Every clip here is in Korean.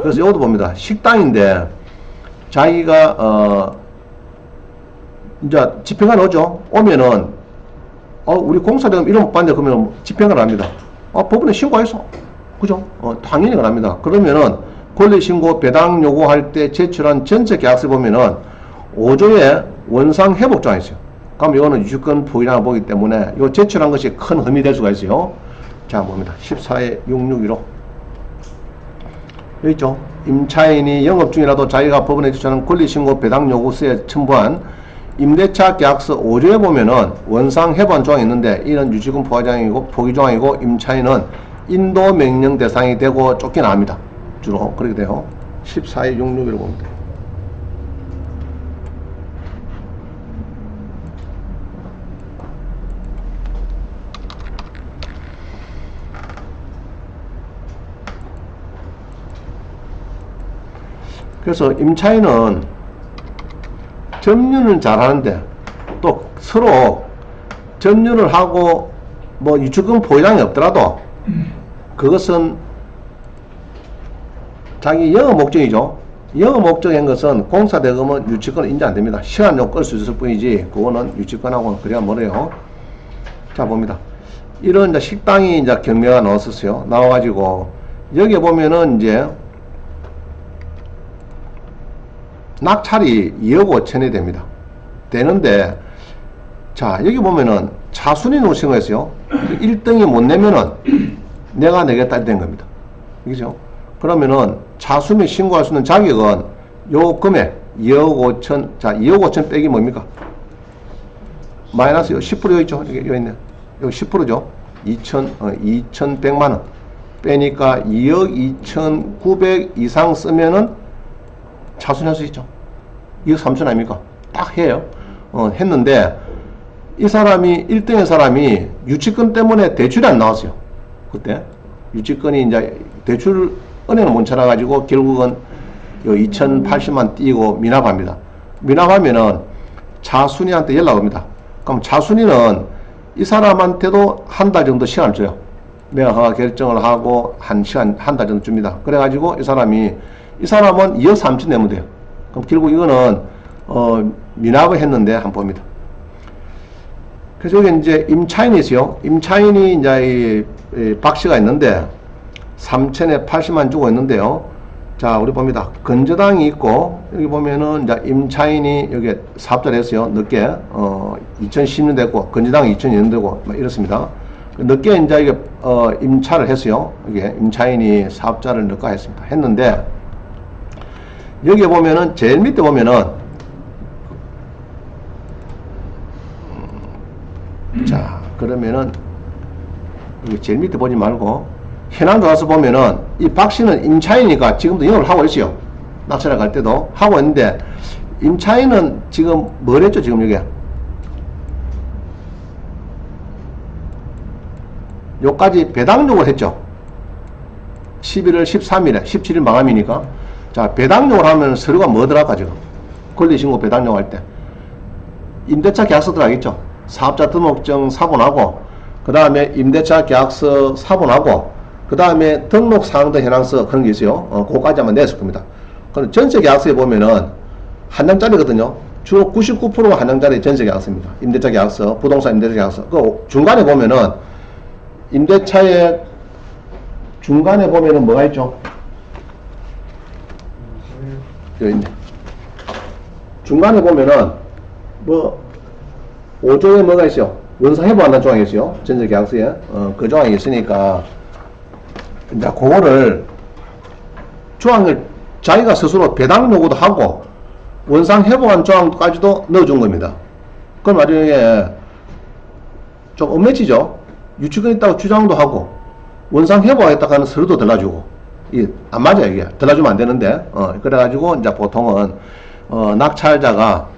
그래서 이것도 봅니다. 식당인데 자기가 이제 집행관 오죠. 오면은 우리 공사대금 이름 못 받는데 그러면 집행관을 합니다. 법원에 신고했어. 그죠? 당연히 합니다. 그러면은 권리신고 배당 요구할 때 제출한 전체 계약서 보면은 5조에 원상 회복조항이 있어요. 그럼 이거는 유주권 포기라고 보기 때문에 이 제출한 것이 큰 흠이 될 수가 있어요. 자, 봅니다. 14에 661호. 여기 있죠. 임차인이 영업 중이라도 자기가 법원에 제출하는 권리신고 배당 요구서에 첨부한 임대차 계약서 5조에 보면은 원상 회복한 조항이 있는데 이는 유지금 포기 조항이고 임차인은 인도 명령 대상이 되고 쫓겨납니다. 주로 그렇게 돼요. 14에 661호 봅니다. 그래서 임차인은 점유는 잘하는데 또 서로 점유를 하고 뭐 유축금 포기량이 없더라도 그것은 자기 영업 목적이죠. 영업 목적인 것은 공사대금은 유치권 인지 안 됩니다. 시간용 끌 수 있을 뿐이지 그거는 유치권하고는 그래야 뭐래요. 자, 봅니다. 이런 이제 식당이 이제 경매가 나왔었어요. 나와가지고 여기 보면은 이제 낙찰이 2억 5천이 됩니다. 되는데, 자, 여기 보면은 차순위 놓으신 거였어요. 1등이 못 내면은 내가 내겠다 된 겁니다. 그죠? 그러면은 차순위 신고할 수 있는 자격은 요 금액 2억 5천, 자, 2억 5천 빼기 뭡니까? 마이너스요. 10% 여기 있죠? 여기 있네. 여기 10%죠? 2,100만원. 빼니까 2억 2,900 이상 쓰면은 차순할 수 있죠. 2억 3천 아닙니까? 딱 해요. 했는데 이 사람이 1등의 사람이 유치권 때문에 대출이 안 나왔어요. 그때 유치권이 이제 대출 은행을 못 찾아가지고 결국은 요 2,080만 띄고 미납합니다. 미납하면은 차순이한테 연락 옵니다. 그럼 차순이는 이 사람한테도 한 달 정도 시간을 줘요. 매각허가 결정을 하고 한 달 정도 줍니다. 그래가지고 이 사람은 2억 3천 내면 돼요. 그럼 결국 이거는 미납을 했는데 한번 봅니다. 그래서 여기 이제 임차인이 있어요. 임차인이 이제 이 박씨가 있는데 3천에 80만 주고 있는데요. 자, 우리 봅니다. 건저당이 있고 여기 보면은 이제 임차인이 여기 사업자를 했어요. 늦게 2010년 됐고 건저당이 2002년 되고 이렇습니다. 늦게 이제 이게 임차를 했어요. 이게 임차인이 사업자를 늦게 했습니다. 했는데 여기 보면은 제일 밑에 보면은 자, 그러면은 여기 제일 밑에 보지 말고 현황 들어가서 보면은 이 박씨는 임차인이니까 지금도 영업을 하고 있어요. 낙찰을 갈 때도 하고 있는데 임차인은 지금 뭘 했죠? 지금 여기 요까지 배당 요구를 했죠. 11월 13일에 17일 마감이니까. 자, 배당 요구를 하면 서류가 뭐더랄까 지금 권리신고 배당 요구할 때 임대차 계약서 들어가겠죠. 사업자 등록증 사본하고 그 다음에 임대차 계약서 사본하고 그 다음에 등록사항 현황서 그런 게 있어요. 그거까지 한번 냈을 겁니다. 그럼 전세 계약서에 보면은 한 장짜리거든요. 주로 99%가 한 장짜리 전세 계약서입니다. 임대차 계약서, 부동산 임대차 계약서. 그 중간에 보면은 임대차의 중간에 보면은 뭐가 있죠? 여기 있네. 중간에 보면은 뭐 5조에 뭐가 있어요? 원상 회복한다는 조항이 있어요. 전세 계약서에. 그 조항이 있으니까 이제 그거를 조항을 자기가 스스로 배당 요구도 하고 원상 회복한 조항까지도 넣어준 겁니다. 그럼 나중에 좀 엇매치죠. 유치권 있다고 주장도 하고 원상 회복하겠다고 하는 서류도 들라주고 이게 안 맞아요. 이게 들라주면 안 되는데 그래가지고 이제 보통은 낙찰자가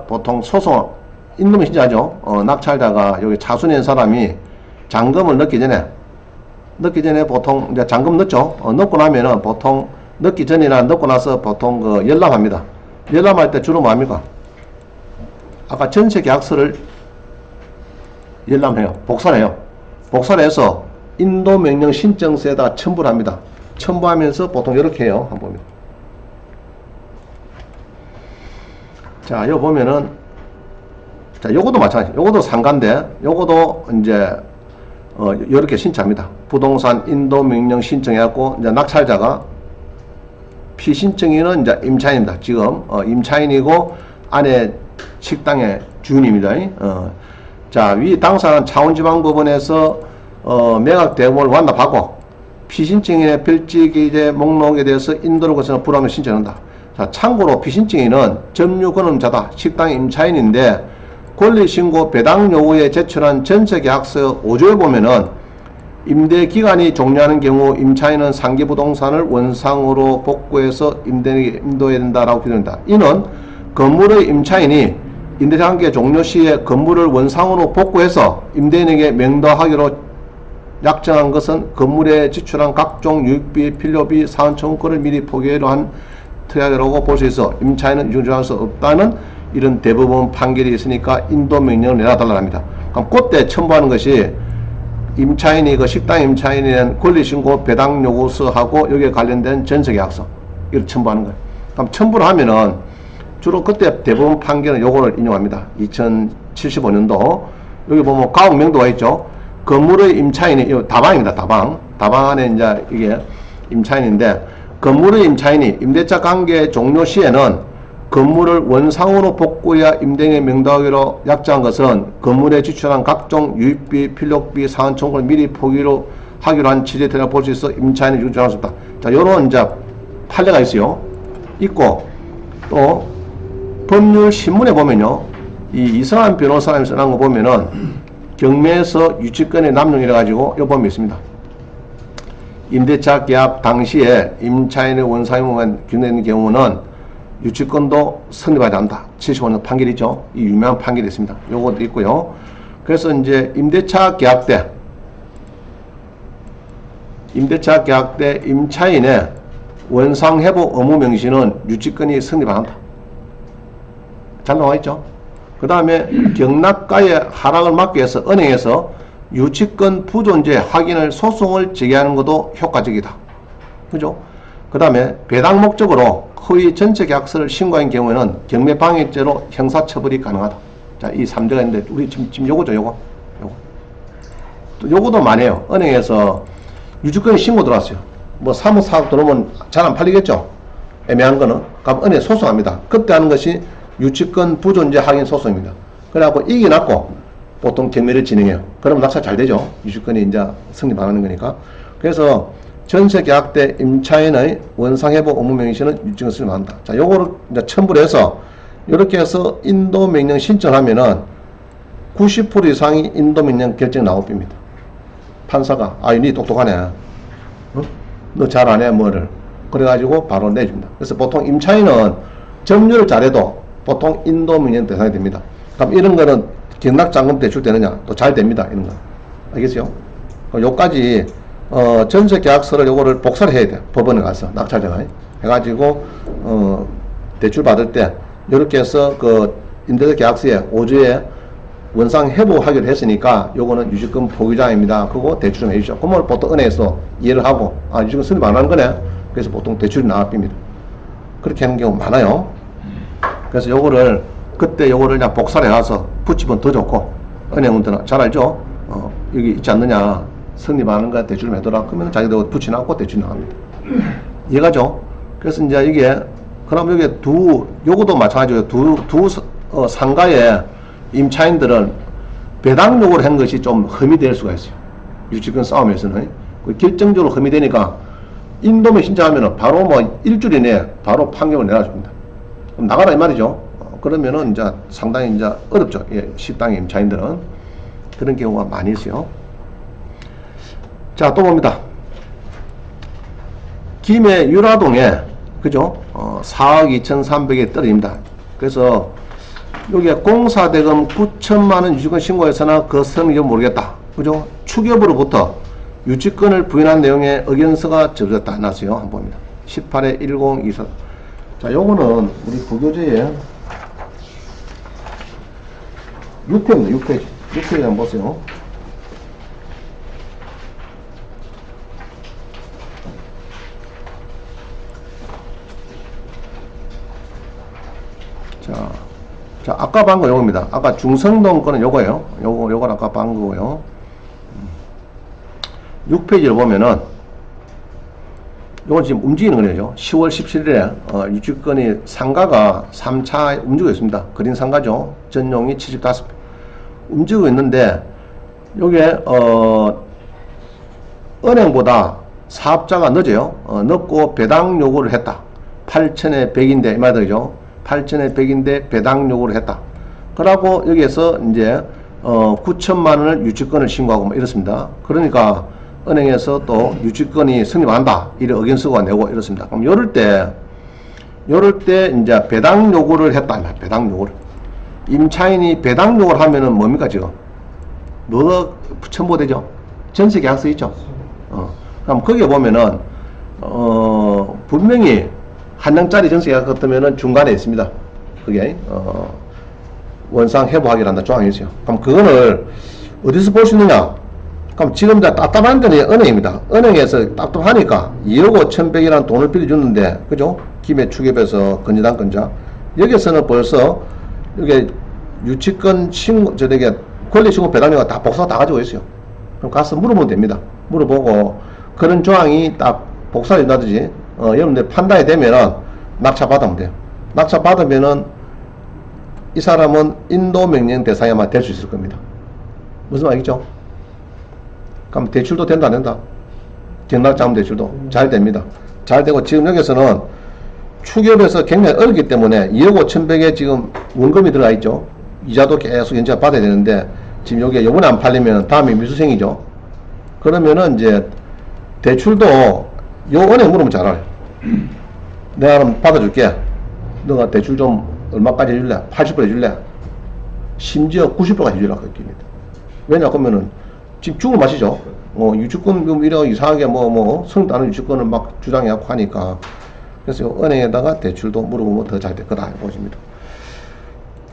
보통 소송 임금이 신자죠. 낙찰자가 여기 차순인 사람이 잔금을 넣기 전에 보통 이제 잔금 넣죠. 넣고 나면은 보통 넣기 전이나 넣고 나서 보통 그 열람합니다. 열람할 때 주로 뭡니까? 아까 전세 계약서를 열람해요. 복사를 해요. 복사를 해서 인도명령 신청서에다 첨부를 합니다. 첨부하면서 보통 이렇게 해요. 한번 보면. 자, 요 보면은, 자, 요것도 마찬가지. 요것도 상가인데, 요것도 이제, 요렇게 신청합니다. 부동산 인도 명령 신청해갖고, 이제 낙찰자가, 피신청인은 이제 임차인입니다. 지금, 임차인이고, 안에 식당의 주인입니다. 자, 위 당사는 창원지방법원에서, 매각 대금을 완납하고, 피신청인의 필지기재 목록에 대해서 인도를 거쳐서 불합을 신청한다. 자, 참고로 피신청인은 점유권음자다. 식당 임차인인데 권리신고 배당 요구에 제출한 전세계약서 5조에 보면은 임대기간이 종료하는 경우 임차인은 상기부동산을 원상으로 복구해서 인도해야 된다라고 규정한다. 이는 건물의 임차인이 임대관계 종료 시에 건물을 원상으로 복구해서 임대인에게 명도하기로 약정한 것은 건물에 지출한 각종 유익비, 필요비, 사은청구를 미리 포기하려 한 특약이라고 볼 수 있어 임차인은 유증할 수 없다는 이런 대법원 판결이 있으니까 인도 명령을 내놔달라 합니다. 그럼 그때 첨부하는 것이 임차인이 그 식당 임차인에 대한 권리신고 배당 요구서하고 여기에 관련된 전세계약서 이걸 첨부하는 거예요. 그럼 첨부를 하면은 주로 그때 대법원 판결은 요거를 인용합니다. 2075년도 여기 보면 가옥명도가 있죠. 건물의 임차인이 이 다방입니다. 다방 안에 이제 이게 임차인인데 건물의 임차인이 임대차 관계 종료 시에는 건물을 원상으로 복구해야 임대인에 명도하기로 약정한 것은 건물에 지출한 각종 유익비, 필요비, 사은 청구를 미리 포기로 하기로 한 취지에 볼 수 있어 임차인이 유증할 수 없다. 자, 요런 이제 판례가 있어요. 있고 또 법률 신문에 보면요, 이 이성한 변호사님이 써놓은 거 보면은 경매에서 유치권의 남용이라 가지고 요 보면 있습니다. 임대차 계약 당시에 임차인의 원상용만 규정된 경우는 유치권도 성립하지 않는다. 75년 판결이죠. 이 유명한 판결이 있습니다. 요것도 있고요. 그래서 이제 임대차 계약 때 임차인의 원상 회복 의무 명시는 유치권이 성립 안 한다. 잘 나와 있죠. 그 다음에 경락가의 하락을 막기 위해서 은행에서 유치권 부존재 확인을 소송을 제기하는 것도 효과적이다. 그죠? 그 다음에 배당 목적으로 허위 전세계약서를 신고한 경우에는 경매방해죄로 형사처벌이 가능하다. 자, 이 3대가 있는데 우리 지금 요거죠, 요거. 또 요거도 많아요. 은행에서 유치권이 신고 들어왔어요. 뭐 사무사업 들어오면 잘 안 팔리겠죠? 애매한 거는. 그럼 은행에 소송합니다. 그때 하는 것이 유치권 부존재 확인 소송입니다. 그래갖고 이겨놨고 보통 경매를 진행해요. 그러면 낙찰 잘 되죠. 유치권이 이제 성립 안 하는 거니까. 그래서 전세 계약 때 임차인의 원상회복 의무 명시는 유치권 성립 안 한다. 자, 요거를 이제 첨부를 해서 이렇게 해서 인도 명령 신청하면은 90% 이상이 인도 명령 결정 나옵니다. 판사가 니 똑똑하네. 어? 너 잘 안 해 뭐를. 그래가지고 바로 내줍니다. 그래서 보통 임차인은 점유를 잘해도 보통 인도 명령 대상이 됩니다. 그럼 이런 거는 경락장금 대출되느냐? 또 잘 됩니다. 이런 거. 알겠어요? 요까지, 전세계약서를 요거를 복사를 해야 돼요. 법원에 가서, 낙찰자가. 해가지고, 대출 받을 때, 요렇게 해서 그 임대차 계약서에 5조에 원상 회복하기로 했으니까 요거는 유지권 포기자입니다. 그거 대출 좀 해주죠. 그러면 보통 은행에서 이해를 하고, 유지권 수립 안 하는 거네. 그래서 보통 대출이 나와줍니다. 그렇게 하는 경우 많아요. 그래서 요거를 그때 요거를 그냥 복사를 해서 붙이면 더 좋고, 은행은 잘 알죠? 여기 있지 않느냐, 성립하는 거 대출을 해더라. 그러면 자기도 붙여놨고 대출이 나갑니다. 이해가죠? 그래서 이제 이게, 그럼 여기 요거도 마찬가지예요. 상가의 임차인들은 배당 요구를 한 것이 좀 흠이 될 수가 있어요. 유치권 싸움에서는. 결정적으로 흠이 되니까, 인도면 신청하면은 바로 뭐 일주일 이내에 바로 판결을 내놔줍니다. 그럼 나가라 이 말이죠. 그러면은 이제 상당히 이제 어렵죠. 예, 식당의 임차인들은. 그런 경우가 많이 있어요. 자, 또 봅니다. 김해 유라동에, 그죠? 4억 2,300에 떨어집니다. 그래서 여기에 공사대금 9천만원 유치권 신고해서나 그 성립을 모르겠다. 그죠? 추격으로부터 유치권을 부인한 내용의 의견서가 접수됐다. 해놨어요. 한번 봅니다. 18회 1024. 자, 요거는 우리 부교재에 6회입니다. 6페이지. 6페이지 한번 보세요. 자, 아까 본 거 요겁니다. 아까 중성동 거는 요거예요. 요건 아까 본 거고요. 6페이지를 보면은, 요건 지금 움직이는 거죠. 10월 17일에, 유치권이 상가가 3차 움직이고 있습니다. 그린 상가죠. 전용이 75배. 움직이고 있는데, 요게, 은행보다 사업자가 늦어요. 늦고 배당 요구를 했다. 8천에 100인데, 이 말이죠. 8천에 100인데 배당 요구를 했다. 그러고 여기에서 이제, 9천만 원을 유치권을 신고하고 뭐 이렇습니다. 그러니까, 은행에서 또 유치권이 성립한다. 이래 의견 쓰고 내고 이렇습니다. 그럼 요럴 때 이제 배당 요구를 했다. 배당 요구를. 임차인이 배당 요구를 하면은 뭡니까, 지금? 뭐가 첨부되죠? 전세 계약서 있죠? 그럼 거기에 보면은, 분명히 한 장짜리 전세 계약 같으면은 중간에 있습니다. 그게, 원상 회부하기란다 조항이 있어요. 그럼 그거를 어디서 볼 수 있느냐? 그럼 지금 다 답답한 데는 은행입니다. 은행에서 답답하니까 2억 5,100이라는 돈을 빌려주는데, 그죠? 김해 축협에서 건재당 건자. 여기서는 벌써, 이게 유치권 신고, 저에게 권리 신고 배당료가 다 복사가 다 가지고 있어요. 그럼 가서 물어보면 됩니다. 물어보고, 그런 조항이 딱 복사가 된다든지, 여러분들 판단이 되면은 낙차 받으면 돼요. 낙차 받으면은 이 사람은 인도 명령 대상이 아마 될 수 있을 겁니다. 무슨 말이죠? 그럼 대출도 된다 안 된다? 경락자금 대출도 잘 됩니다. 잘 되고 지금 여기서는 축협에서 굉장히 어렵기 때문에 2억 5,100에 지금 원금이 들어가 있죠. 이자도 계속 연체가 받아야 되는데 지금 여기에 요번에 안 팔리면 다음에 미수생이죠. 그러면은 이제 대출도 요 은행 물으면 잘 알아요. 내가 그럼 받아줄게. 너가 대출 좀 얼마까지 해줄래? 80% 해줄래? 심지어 90%까지 해주라 그럽니다. 왜냐 그러면은 지금 죽을 맛이죠. 유치권 이래 이상하게 성도 안 유치권을 막 주장해갖고 하니까. 그래서 은행에다가 대출도 물어보면 더 잘 될 거다 보십니다.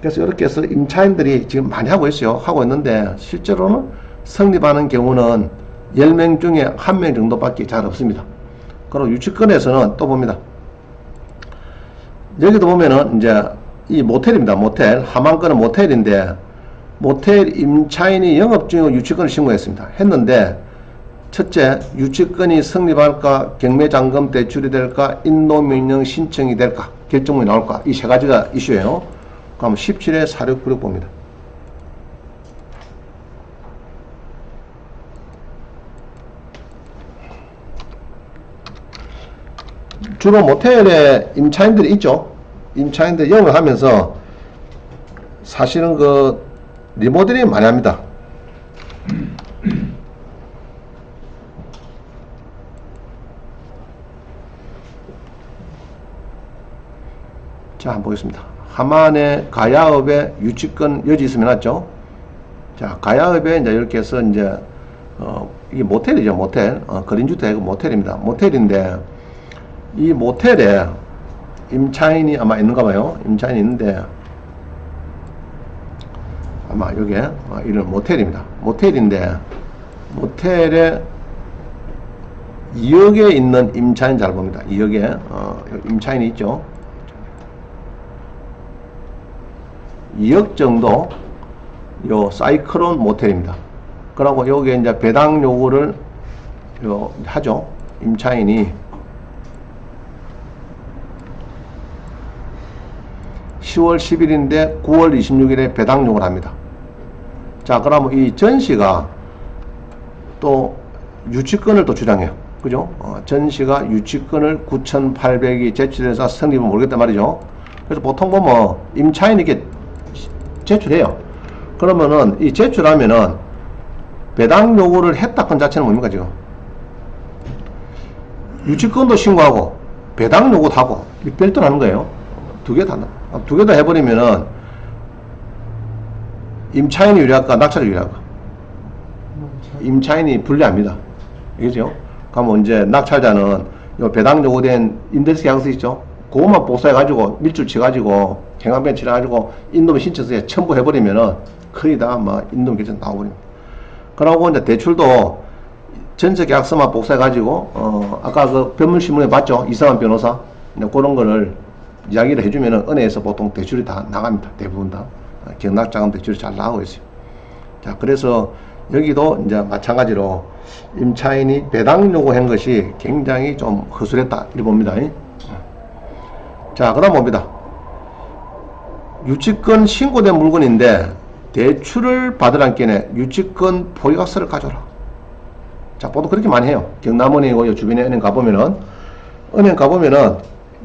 그래서 이렇게 해서 임차인들이 지금 많이 하고 있어요. 하고 있는데 실제로는 성립하는 경우는 10명 중에 1명 정도밖에 잘 없습니다. 그리고 유치권에서는 또 봅니다. 여기도 보면은 이제 이 모텔입니다. 모텔. 하만권은 모텔인데 모텔 임차인이 영업 중이고 유치권을 신고했습니다. 했는데 첫째, 유치권이 성립할까, 경매장금 대출이 될까, 인도명령 신청이 될까, 결정문이 나올까, 이 세 가지가 이슈예요. 그럼 17회 4696 봅니다. 주로 모텔에 임차인들이 있죠. 임차인들 영업을 하면서 사실은 그 리모델링 많이 합니다. 자, 한번 보겠습니다. 하만의 가야읍에 유치권 여지 있으면 놨죠. 자, 가야읍에 이제 이렇게 해서 이제, 이게 모텔이죠, 모텔. 거린주택 모텔입니다. 모텔인데, 이 모텔에 임차인이 아마 있는가 봐요. 임차인이 있는데, 아마 여기에, 이런 모텔입니다. 모텔인데, 모텔에 2억에 있는 임차인 잘 봅니다. 2억에, 임차인이 있죠. 2억 정도 요 사이클론 모텔입니다. 그러고 여기에 이제 배당 요구를 하죠. 임차인이 10월 10일인데 9월 26일에 배당 요구를 합니다. 자, 그러면 이 전시가 또 유치권을 또 주장해요. 그죠? 전시가 유치권을 9,800이 제출해서 성립은 모르겠단 말이죠. 그래서 보통 보면 임차인이 이렇게 제출해요. 그러면은 이 제출하면은 배당 요구를 했다 건 자체는 뭡니까 지금? 유치권도 신고하고 배당 요구도 하고 별도로 하는 거예요. 두 개 다 해버리면은 임차인이 유리할까 낙찰이 유리할까? 임차인이 불리합니다. 그죠? 그러면 이제 낙찰자는 요 배당 요구된 임대차 계약서 있죠? 그것만 복사해가지고 밀줄 쳐가지고 행안변 칠해가지고 인도면 신청서에 첨부해버리면은 거의 다 인도면 결정 나와버립니다. 그러고 이제 대출도 전세 계약서만 복사해가지고 아까 그 변문신문에 봤죠? 이상한 변호사 그런 거를 이야기를 해주면은 은행에서 보통 대출이 다 나갑니다. 대부분 다. 경락자금 대출이 잘 나오고 있어요. 자, 그래서 여기도 이제 마찬가지로 임차인이 배당 요구한 것이 굉장히 좀 허술했다. 이렇게 봅니다. 자, 그 다음 봅니다. 유치권 신고된 물건인데 대출을 받으란 게네 유치권 포기각서를 가져라. 자, 보통 그렇게 많이 해요. 경남은행이고 주변에 은행 가보면은,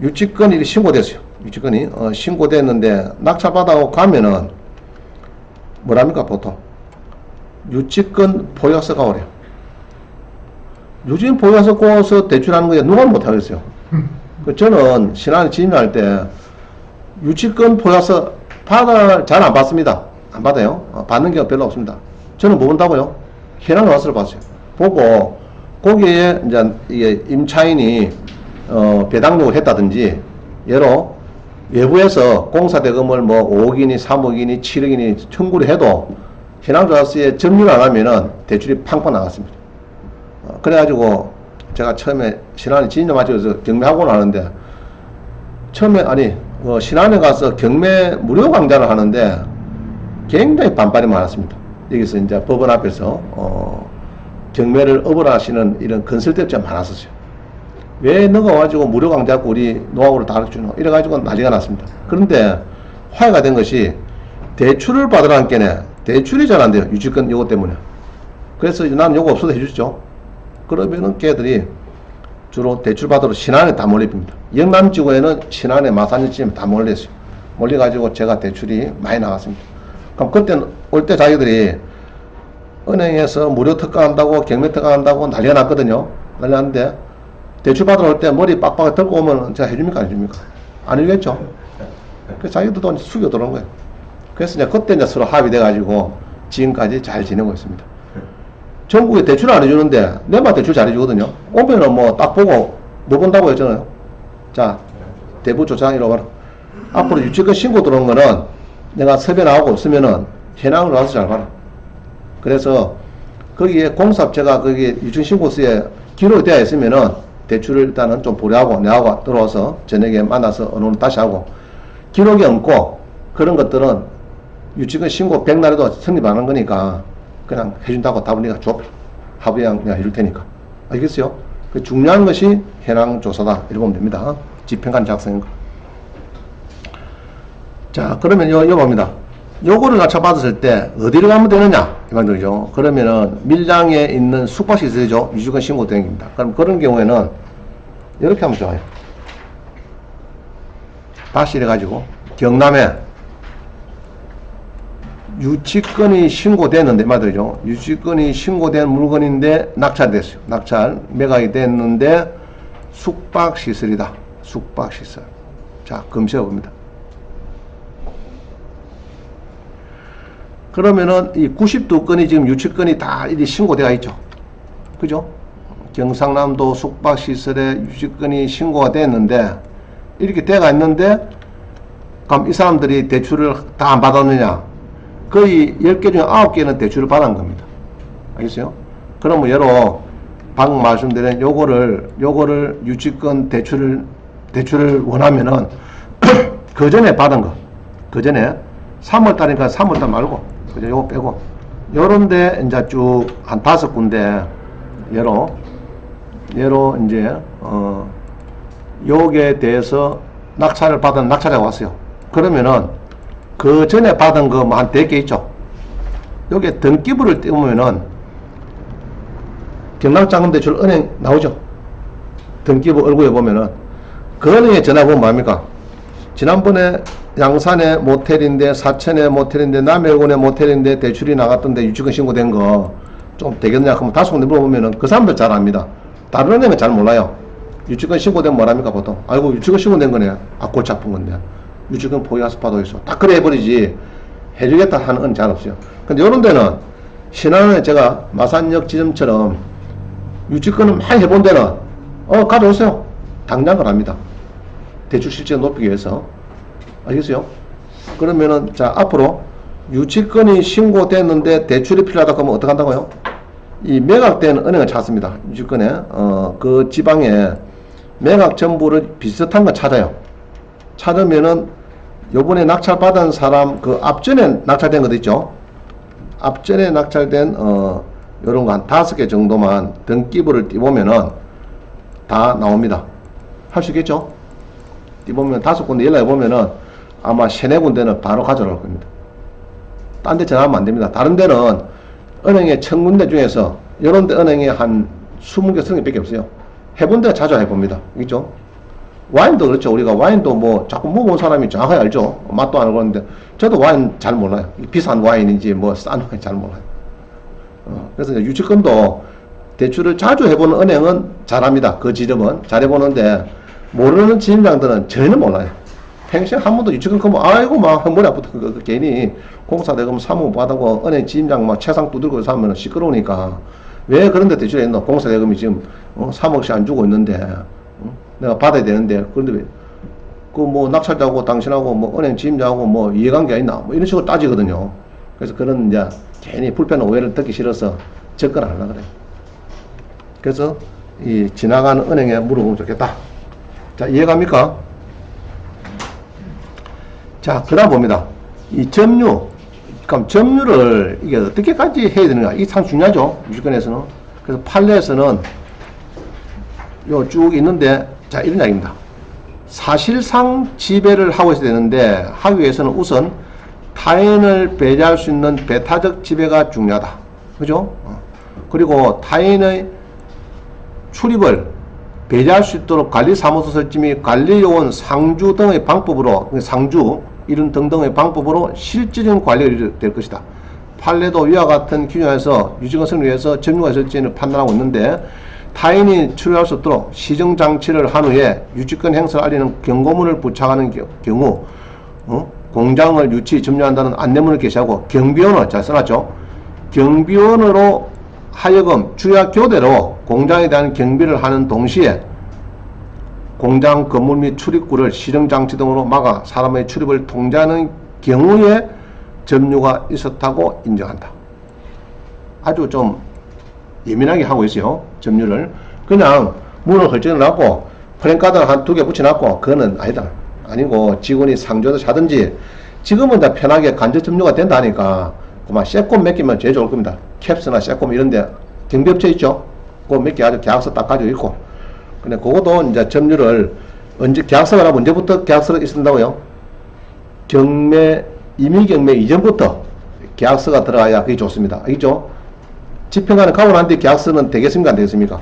유치권이 신고됐어요. 유치권이 신고됐는데 낙찰받아고 가면은 뭐랍니까? 보통 유치권 포기각서가 오래요. 유치권 포기각서 꼬아서 대출하는 거에 누가 못하겠어요. 저는 신한에 진입할 때 유치권 포기각서 잘 안 받습니다. 안 받아요. 받는 경우가 별로 없습니다. 저는 뭐 본다고요? 현황과서를 봤어요. 보고 거기에 이제 이게 임차인이 배당 요구를 했다든지, 예로 외부에서 공사대금을 뭐 5억이니 3억이니 7억이니 청구를 해도 현황조사서에 정리를 안 하면은 대출이 팡팡 나갔습니다. 그래가지고 제가 처음에 신한에 진입 맞춰서 경매하고 나는데, 처음에 신한에 가서 경매 무료 강좌를 하는데 굉장히 반발이 많았습니다. 여기서 이제 법원 앞에서 경매를 업을하시는 이런 건설대업자가 많았었어요. 왜 너가 와가지고 무료 강좌고 우리 노하우를 다 가르쳐주노? 이래가지고 난리가 났습니다. 그런데 화해가 된 것이 대출을 받으라는 게네 대출이 잘 안 돼요. 유치권 요거 때문에. 그래서 나는 요거 없어도 해주시죠. 그러면은 걔들이 주로 대출 받으러 신안에 다 몰립니다. 영남지구에는 신안에 마산지점에 다 몰렸어요. 몰려가지고 제가 대출이 많이 나갔습니다. 그럼 그때 올 때 자기들이 은행에서 무료 특가한다고 경매 특가한다고 난리가 났거든요. 난리 났는데 대출 받으러 올 때 머리 빡빡 들고 오면 제가 해줍니까 안 해줍니까? 안 해주겠죠. 그래서 자기들도 숙여 들어온 거예요. 그래서 이제 그때 이제 서로 합의돼 가지고 지금까지 잘 지내고 있습니다. 전국에 대출 안 해주는데 내만 대출 잘 해주거든요. 오면은 뭐 딱 보고 뭐 본다고 했잖아요. 자, 대부 조장 이러 봐라. 앞으로 유치권 신고 들어온 거는 내가 섭외 나오고 없으면은 현황을 와서 잘 봐라. 그래서 거기에 공사업체가 거기에 유치권 신고서에 기록이 되어 있으면은 대출을 일단은 좀 보류하고 내하고 들어와서 저녁에 만나서 어느 날 다시 하고, 기록이 없고 그런 것들은 유치권 신고 100날에도 성립 안 한 거니까 그냥 해준다고 답을 네가 줘. 합의양 내가 해줄 테니까. 알겠어요? 그 중요한 것이 현황 조사다. 이렇게 보면 됩니다. 집행관 작성인 거. 자, 그러면 이거 봅니다. 요거를 낙찰받았을 때 어디를 가면 되느냐? 이 말들이죠. 그러면은 밀양에 있는 숙박시설이죠. 유치권 신고 대행입니다. 그럼 그런 경우에는 이렇게 하면 좋아요. 다시 이래가지고 경남에 유치권이 신고됐는데 말이죠. 유치권이 신고된 물건인데 낙찰됐어요. 낙찰 매각이 됐는데 숙박시설이다. 숙박시설. 자, 검색해 봅니다. 그러면은 이 92건이 지금 유치권이 다 이리 신고되어 있죠. 그죠? 경상남도 숙박시설에 유치권이 신고가 됐는데 이렇게 돼가 있는데 그럼 이 사람들이 대출을 다 안 받았느냐? 거의 10개 중에 9개는 대출을 받은 겁니다. 알겠어요? 그러면 예로 방금 말씀드린 요거를 유치권 대출을 원하면은 그 전에 받은 거, 그 전에 3월달이니까 3월달 말고 그죠? 요거 빼고 요런데 이제 쭉 한 5군데 예로 이제 요게 대해서 낙찰을 받은 낙찰자가 왔어요. 그러면은 그 전에 받은 거 뭐 한 100개 있죠. 요게 등기부를 띄우면은 경락자금대출 은행 나오죠. 등기부 얼굴에 보면은 그 은행에 전화 보면 뭡니까? 지난번에 양산의 모텔인데, 사천의 모텔인데, 남해군의 모텔인데 대출이 나갔던데 유치권 신고된 거 좀 되겠냐 하면 5군데 물어보면은 그 사람들 잘 압니다. 다른 은행은 잘 몰라요. 유치권 신고된 뭐랍니까 보통? 아이고 유치권 신고된 거네. 아 골치 아픈 건데. 유치권 포기해서 받아있어. 딱 그래 해버리지. 해주겠다 하는 건 잘 없어요. 근데 요런 데는 신안에 제가 마산역 지점처럼 유치권을 많이 해본 데는 가져오세요. 당장 그럽니다. 대출 실제를 높이기 위해서. 알겠어요? 그러면은 자 앞으로 유치권이 신고됐는데 대출이 필요하다 그러면 어떻게 한다고요? 이 매각된 은행을 찾습니다. 유치권에 그 지방에 매각 정보를 비슷한 거 찾아요. 찾으면은 요번에 낙찰받은 사람 그 앞전에 낙찰된 것 있죠. 앞전에 낙찰된 요런 거 한 5개 정도만 등기부를 띄보면은 다 나옵니다. 할 수 있겠죠? 띄보면 5군데 연락해 보면은 아마 3-4군데는 바로 가져올 겁니다. 딴 데 전화하면 안 됩니다. 다른 데는 은행에 1000군데 중에서 요런 데 은행에 한 20개, 30개밖에 없어요. 해본 데가 자주 해봅니다. 있죠? 와인도 그렇죠. 우리가 와인도 뭐 자꾸 먹어본 사람이 정확하게 알죠. 맛도 안 알고 그러는데 저도 와인 잘 몰라요. 비싼 와인인지 뭐 싼 와인 잘 몰라요. 그래서 유치권도 대출을 자주 해보는 은행은 잘합니다. 그 지점은 잘해보는데 모르는 지점장들은 전혀 몰라요. 평생 한 번도 유치권 크면 아이고 막 머리 아프다. 괜히 공사대금 사무 받고 은행 지점장 막 채상 두들고 사면 시끄러우니까 왜 그런데 대출했노? 공사대금이 지금 3억씩 안 주고 있는데 내가 받아야 되는데 그런데 왜 그 뭐 낙찰자하고 당신하고 뭐 은행 지점장하고 뭐 이해관계가 있나 뭐 이런 식으로 따지거든요. 그래서 그런 이제 괜히 불편한 오해를 듣기 싫어서 접근 안 하려고 그래요. 그래서 이 지나가는 은행에 물어보면 좋겠다. 자, 이해갑니까? 자, 그 다음 봅니다. 이 점유. 그럼 점유를 이게 어떻게까지 해야 되는가? 이게 참 중요하죠. 유치권에서는. 그래서 판례에서는 요 쭉 있는데, 자, 이런 이야기입니다. 사실상 지배를 하고 있어야 되는데, 하기 위해서는 우선 타인을 배제할 수 있는 배타적 지배가 중요하다. 그죠? 그리고 타인의 출입을 배제할 수 있도록 관리사무소 설치 및 관리요원 상주 등의 방법으로, 상주, 이런 등등의 방법으로 실질적인 관리가 될 것이다. 판례도 위와 같은 기준에서 유지권 승리를 위해서 점유가 설치를 판단하고 있는데, 타인이 출입할 수 없도록 시정장치를 한 후에 유치권 행사를 알리는 경고문을 부착하는 경우, 공장을 유치 점유한다는 안내문을 게시하고, 경비원을 잘 써놨죠. 경비원으로 하여금 주야 교대로 공장에 대한 경비를 하는 동시에 공장 건물 및 출입구를 시정장치 등으로 막아 사람의 출입을 통제하는 경우에 점유가 있었다고 인정한다. 아주 좀 예민하게 하고 있어요. 점유를. 그냥 문을 헐쩍여놨고 프랜카드를 한 2개 붙여놨고 그거는 아니다. 아니고 직원이 상조도 사든지 지금은 다 편하게 간접 점유가 된다니까 그만 쇠꼼 몇 개면 제일 좋을 겁니다. 캡스나 쇠꼼 이런데 경비업체 있죠? 그거 몇 개 아주 계약서 딱 가지고 있고 근데 그것도 이제 점유를 언제 계약서가 나면 언제부터 계약서가 있는다고요? 임의경매 이전부터 계약서가 들어가야 그게 좋습니다. 알겠죠? 집행관이 가고 난 뒤에 계약서는 되겠습니까? 안 되겠습니까?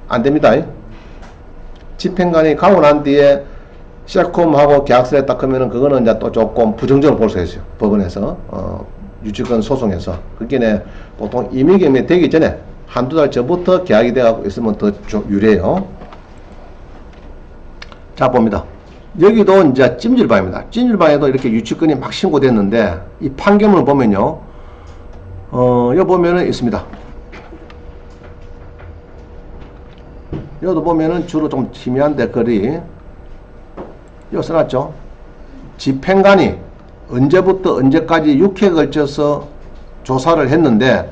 안 됩니다. 집행관이 가고 난 뒤에 셀콤하고 계약서에 딱 하면은 그거는 이제 또 조금 부정적으로 볼 수 있어요. 법원에서, 유치권 소송에서. 그게 보통 임의경매 되기 전에 한두 달 전부터 계약이 되어 있으면 더 유리해요. 자, 봅니다. 여기도 이제 찜질방입니다. 찜질방에도 이렇게 유치권이 막 신고됐는데, 이 판결문을 보면요. 여기 보면은 있습니다. 여기도 보면은 주로 좀 희미한데, 글이. 여기 써놨죠. 집행관이 언제부터 언제까지 6회에 걸쳐서 조사를 했는데,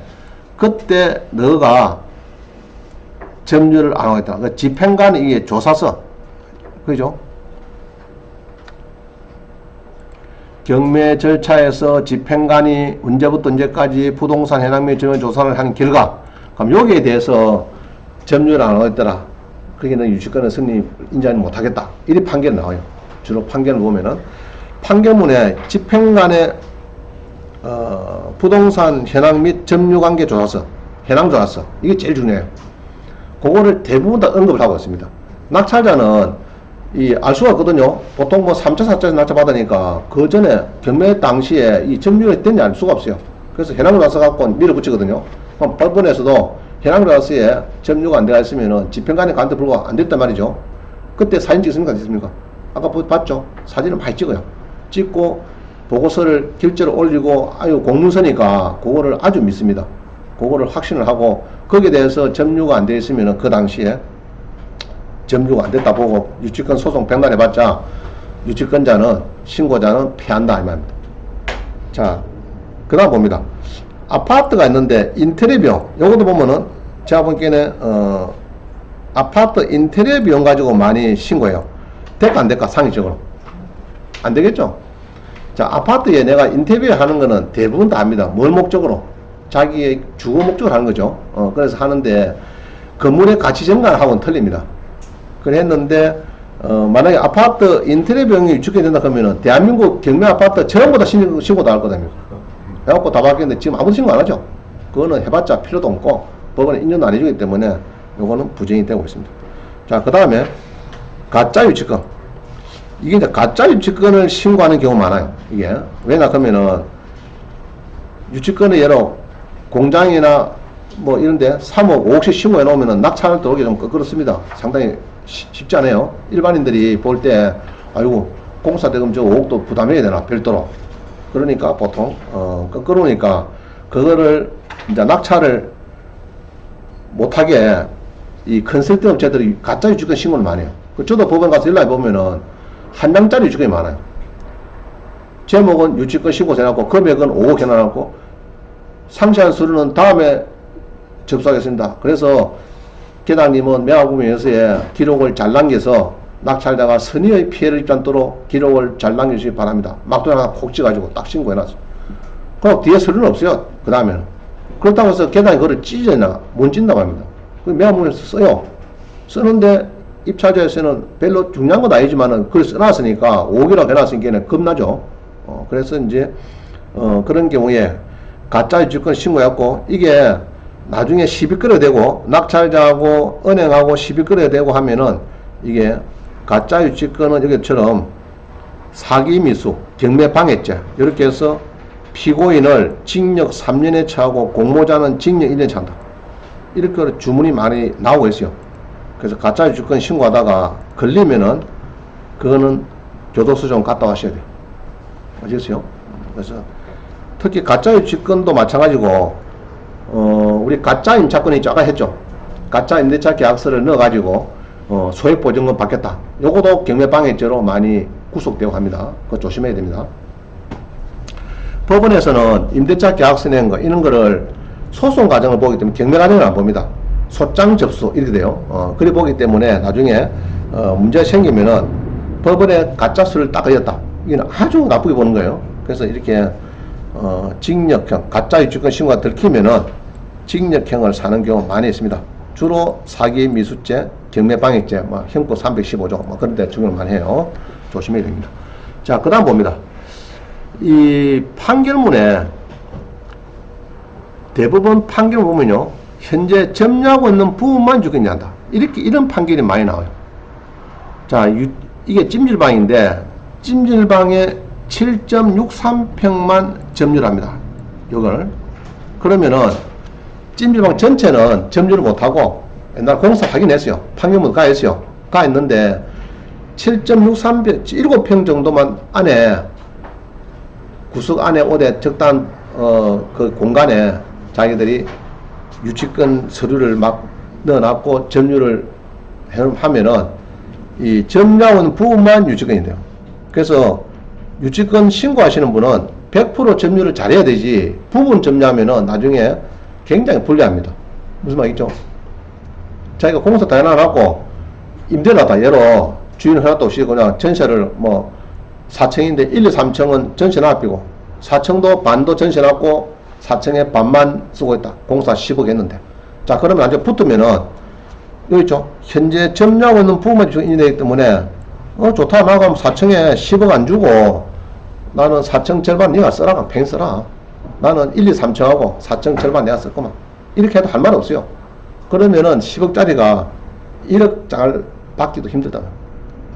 그때 너가 점유를 안 하겠다. 그러니까 집행관이 이게 조사서. 그죠? 경매 절차에서 집행관이 언제부터 언제까지 부동산 해당 및 점유 조사를 한 결과, 그럼 여기에 대해서 점유를 안 하겠더라. 그게는 유치권의 승리 인정을 못하겠다. 이리 판결이 나와요. 주로 판결을 보면은 판결문에 집행관의 부동산 현황 및 점유관계 조사서, 현황 조사서 이게 제일 중요해요. 그거를 대부분 다 언급을 하고 있습니다. 낙찰자는 알 수가 없거든요. 보통 뭐 3차, 4차에서 낙찰 받으니까 그 전에 경매 당시에 이 점유가 됐는지 알 수가 없어요. 그래서 현황 조사 갖고 밀어붙이거든요. 그럼 법원에서도 현황 조사에 점유가 안 되어 있으면은 집행관의 간도 불구하고 안 됐단 말이죠. 그때 사진 찍습니까? 안 찍습니까? 아까 봤죠? 사진을 많이 찍어요. 찍고 보고서를 결제를 올리고 아유 공문서니까 그거를 아주 믿습니다. 그거를 확신을 하고 거기에 대해서 점유가 안 되어 있으면은 그 당시에 점유가 안 됐다 보고 유치권 소송 백날해봤자 유치권자는 신고자는 피한다 이 말입니다. 자, 그 다음 봅니다. 아파트가 있는데 인테리어 비용 요것도 보면은 제가 보기에는 아파트 인테리어 비용 가지고 많이 신고해요. 될까 안 될까 상위적으로 안 되겠죠? 자, 아파트에 내가 인테리어 하는 거는 대부분 다 합니다. 뭘 목적으로? 자기의 주거 목적으로 하는 거죠. 그래서 하는데, 건물의 가치 증가하고는 틀립니다. 그랬는데, 만약에 아파트 인테리어 비용이 위축이 된다 그러면은, 대한민국 경매 아파트 전부 다 신고 다 할 거다. 해갖고 다 바뀌었는데, 지금 아무도 신고 안 하죠. 그거는 해봤자 필요도 없고, 법원에 인정도 안 해주기 때문에, 요거는 부정이 되고 있습니다. 자, 그 다음에, 가짜 유치권. 이게 이제 가짜 유치권을 신고하는 경우가 많아요. 이게. 왜냐, 그러면은, 유치권을 예로 공장이나 뭐 이런데 3억, 5억씩 신고해 놓으면은 낙찰 들어오기 좀 그렇습니다. 상당히 쉽지 않아요. 일반인들이 볼 때, 아이고, 공사 대금 저 5억도 부담해야 되나, 별도로. 그러니까 보통, 거꾸로니까, 그거를 이제 낙찰을 못하게 이 컨설팅 업체들이 가짜 유치권 신고를 많이 해요. 저도 법원 가서 연락해 보면은 한 장짜리 유치권이 많아요. 제목은 유치권 신고서 해놨고, 금액은 5억 해놔놓고, 상세한 서류는 다음에 접수하겠습니다. 그래서 계장님은 매화구매에서의 기록을 잘 남겨서 낙찰자가 선의의 피해를 입지 않도록 기록을 잘 남겨주시기 바랍니다. 막도 하나 콕 찍어가지고 딱 신고해놨어. 그럼 뒤에 서류는 없어요. 그 다음에는. 그렇다고 해서 계장이 그걸 찢어내나, 못 찢는다고 합니다. 매화구매에서 써요. 쓰는데 입찰자에서는 별로 중요한 건 아니지만은 그걸 써놨으니까 5억이라고 해놨으니까 겁나죠. 그래서 이제, 그런 경우에 가짜 유치권 신고했고, 이게 나중에 시비 끌어대고, 낙찰자하고 은행하고 시비 끌어대고 하면은, 이게 가짜 유치권은 여기처럼 사기미수, 경매방해죄, 이렇게 해서 피고인을 징역 3년에 처하고 공모자는 징역 1년에 처한다. 이렇게 주문이 많이 나오고 있어요. 그래서 가짜 유치권 신고하다가 걸리면은, 그거는 교도소 좀 갔다 와셔야 돼요. 아시겠어요? 그래서 특히 가짜 유치권도 마찬가지고, 우리 가짜 임차권이 있죠. 아까 했죠. 가짜 임대차 계약서를 넣어가지고, 소액보증금 받겠다. 요것도 경매방해죄로 많이 구속되고 합니다. 그거 조심해야 됩니다. 법원에서는 임대차 계약서 낸 거, 이런 거를 소송 과정을 보기 때문에 경매 과정을 안 봅니다. 소장 접수, 이렇게 돼요. 그래 보기 때문에 나중에, 문제가 생기면은 법원에 가짜수를 딱 걸렸다. 이건 아주 나쁘게 보는 거예요. 그래서 이렇게, 징역형, 가짜 유치권 신고가 들키면은 징역형을 사는 경우 많이 있습니다. 주로 사기 미수죄, 경매방해죄, 뭐 형법 315조, 뭐 그런 데 적용을 많이 해요. 조심해야 됩니다. 자, 그 다음 봅니다. 이 판결문에 대부분 판결 보면요, 현재 점유하고 있는 부분만 유기한다. 이렇게, 이런 판결이 많이 나와요. 자, 이게 찜질방인데, 찜질방에 7.63평만 점유를 합니다. 이걸. 그러면은, 찜질방 전체는 점유를 못하고, 옛날 공사 하긴 했어요. 판결문 가 했어요. 가 했는데, 7.63평, 7평 정도만 안에, 구석 안에 오대 적당한, 그 공간에 자기들이 유치권 서류를 막 넣어놨고, 점유를 하면은, 이 점유하는 부분만 유치권이 돼요. 그래서 유치권 신고하시는 분은 100% 점유를 잘해야 되지, 부분 점유하면은 나중에 굉장히 불리합니다. 무슨 말이죠? 자기가 공사 다 해놔갖고 임대료다 예로 주인을 해놨다 없이 그냥 전세를 뭐 4층인데 1, 2, 3층은 전세 납비고 4층도 반도 전세 놨고 4층에 반만 쓰고 있다. 공사 10억 했는데. 자, 그러면 나중에 붙으면은 여기 있죠. 현재 점유하고 있는 부분만 인정되기 때문에 좋다 나가면 4층에 10억 안 주고 나는 4층 절반 네가 써라. 그럼 팽 써라. 나는 1, 2, 3층하고 4층 절반 내가 쓸 거만. 이렇게 해도 할 말 없어요. 그러면은 10억짜리가 1억 잘 받기도 힘들다.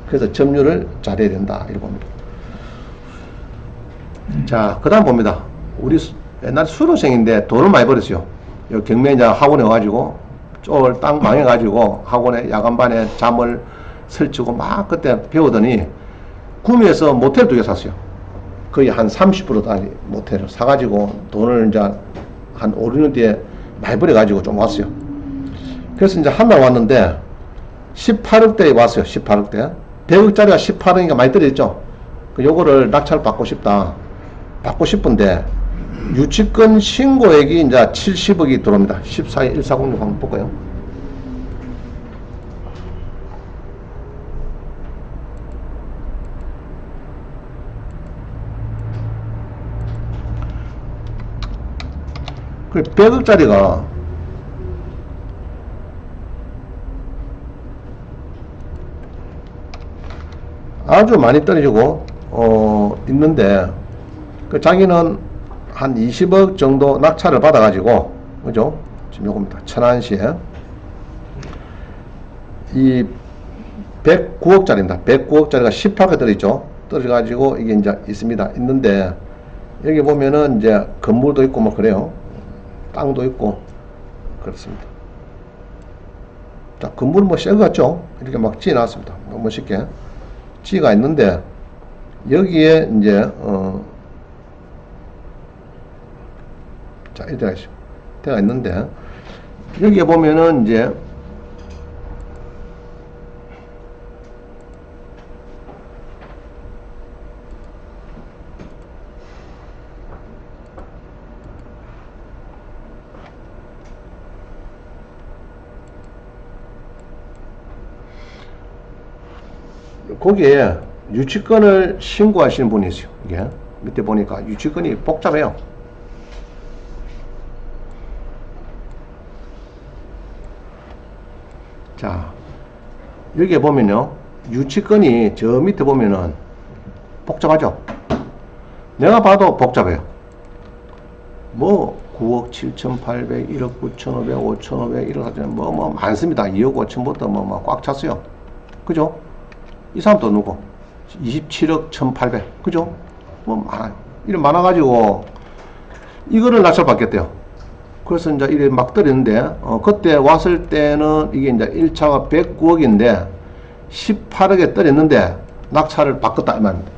그래서 점유를 잘해야 된다. 이렇게 봅니다. 자, 그 다음 봅니다. 우리 옛날 수료생인데 돈을 많이 벌었어요. 여기 경매자 학원에 와가지고 쪽을 딱 망해가지고 학원에 야간반에 잠을 설치고 막 그때 배우더니 구미에서 모텔 2개 샀어요. 거의 한 30%다 모텔을 사가지고 돈을 이제 한 5, 6년 뒤에 많이 벌어가지고 좀 왔어요. 그래서 이제 한 달 왔는데 18억대에 왔어요. 18억대. 100억짜리가 18억이니까 많이 떨어졌죠. 요거를 낙찰 받고 싶다. 받고 싶은데 유치권 신고액이 이제 70억이 들어옵니다. 14에 1406 한번 볼까요? 그 100억짜리가 아주 많이 떨어지고 있는데 그 자기는 한 20억 정도 낙찰을 받아 가지고 그죠? 지금 요겁니다. 천안시에 이 109억짜리입니다. 109억짜리가 18개 떨어졌죠. 떨어져 가지고 이게 이제 있습니다. 있는데 여기 보면은 이제 건물도 있고 뭐 그래요. 땅도 있고 그렇습니다. 자, 건물은 뭐 새 거 같죠? 이렇게 막 지어 놨습니다. 뭐 멋있게 지가 있는데 여기에 이제 자, 이렇게 되어 있는데 여기에 보면은 이제 거기에 유치권을 신고하시는 분이 있어요. 이게 밑에 보니까 유치권이 복잡해요. 자, 여기에 보면요, 유치권이 저 밑에 보면은 복잡하죠. 내가 봐도 복잡해요. 뭐 9억 7,800, 1억 9,500, 5,500, 1억 4,000, 뭐 많습니다. 2억 5천부터 뭐 꽉 찼어요. 그죠? 이 사람도 누구? 27억 1,800. 그죠? 뭐 많아요. 이래 많아가지고 이거를 낙찰 받겠대요. 그래서 이제 이래 막 떨었는데 그때 왔을 때는 이게 이제 1차가 109억인데 18억에 떨었는데 낙찰을 바꿨다 이 말입니다.